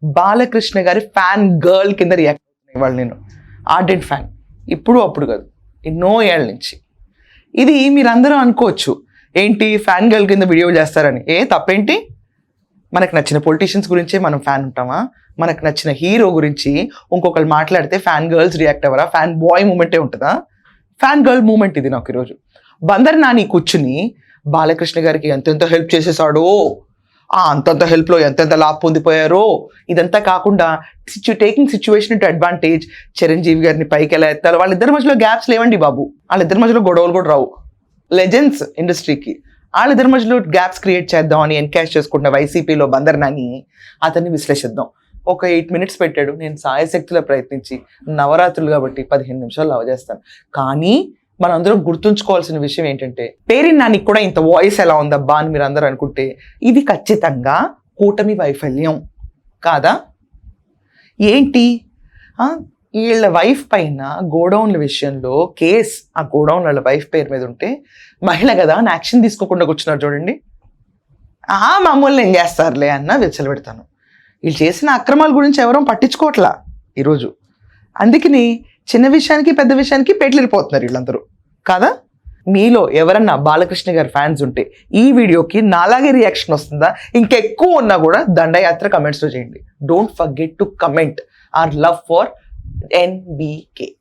బాలకృష్ణ గారి fan girl కింద react అవుతున్నాయి వాళ్ళు. నేను ఆర్డెంట్ ఫ్యాన్, ఇప్పుడు అప్పుడు కాదు, ఎన్నో ఏళ్ళ నుంచి. ఇది మీరందరూ అనుకోవచ్చు, ఏంటి ఫ్యాన్ గర్ల్ కింద వీడియో చేస్తారని. తప్పేంటి? మనకు నచ్చిన పొలిటీషియన్స్ గురించే మనం ఫ్యాన్ ఉంటామా? మనకు నచ్చిన హీరో గురించి ఇంకొకరు మాట్లాడితే ఫ్యాన్ గర్ల్స్ రియాక్ట్ అవ్వరా? ఫ్యాన్ బాయ్ మూమెంటే ఉంటుందా? ఫ్యాన్ గర్ల్ మూమెంట్ ఇది నాకు ఈరోజు. బందర్ నాని కూర్చుని బాలకృష్ణ గారికి ఎంతెంత హెల్ప్ చేసేసాడో, అంతంత హెల్ప్లో ఎంతెంత లాభ పొందిపోయారో, ఇదంతా కాకుండా taking situation to advantage, Chiranjeevi గారిని పైకి ఎలా ఎత్తాలో. వాళ్ళిద్దరి మధ్యలో గ్యాప్స్ లేవండి బాబు, వాళ్ళిద్దరి మధ్యలో గొడవలు కూడా రావు. లెజెండ్స్ ఇండస్ట్రీకి, వాళ్ళిద్దరి మధ్యలో గ్యాప్స్ క్రియేట్ చేద్దాం అని ఎన్కాష్ చేసుకుంటున్న వైసీపీలో బందర్ నాని అతన్ని విశ్లేషిద్దాం. ఒక 8 minutes పెట్టాడు. నేను సాయశక్తిలో ప్రయత్నించి నవరాత్రులు కాబట్టి 15 నిమిషాలు లవ్ చేస్తాను. కానీ మనందరం గుర్తుంచుకోవాల్సిన విషయం ఏంటంటే, పేరిన్ నానికి కూడా ఇంత వాయిస్ ఎలా ఉందబ్బా అని మీరు అందరూ అనుకుంటే, ఇది ఖచ్చితంగా కూటమి వైఫల్యం కాదా? ఏంటి, వీళ్ళ వైఫ్ పైన గోడౌన్ల విషయంలో కేస్, ఆ గోడౌన్ వాళ్ళ వైఫ్ పేరు మీద ఉంటే మహిళ కదా అని యాక్షన్ తీసుకోకుండా కూర్చున్నారు చూడండి. మామూలు ఏం చేస్తారులే అన్న వెచ్చలు పెడతాను. వీళ్ళు చేసిన అక్రమాల గురించి ఎవరూ పట్టించుకోవట్లా ఈరోజు. అందుకని చిన్న విషయానికి పెద్ద విషయానికి పెట్లిపోతున్నారు వీళ్ళందరూ కాదా? మీలో ఎవరన్నా బాలకృష్ణ గారి ఫ్యాన్స్ ఉంటే ఈ వీడియోకి నాలాగే రియాక్షన్ వస్తుందా? ఇంకెక్కువ ఉన్నా కూడా దండయాత్ర కమెంట్స్లో చేయండి. Don't forget to comment our love for NBK.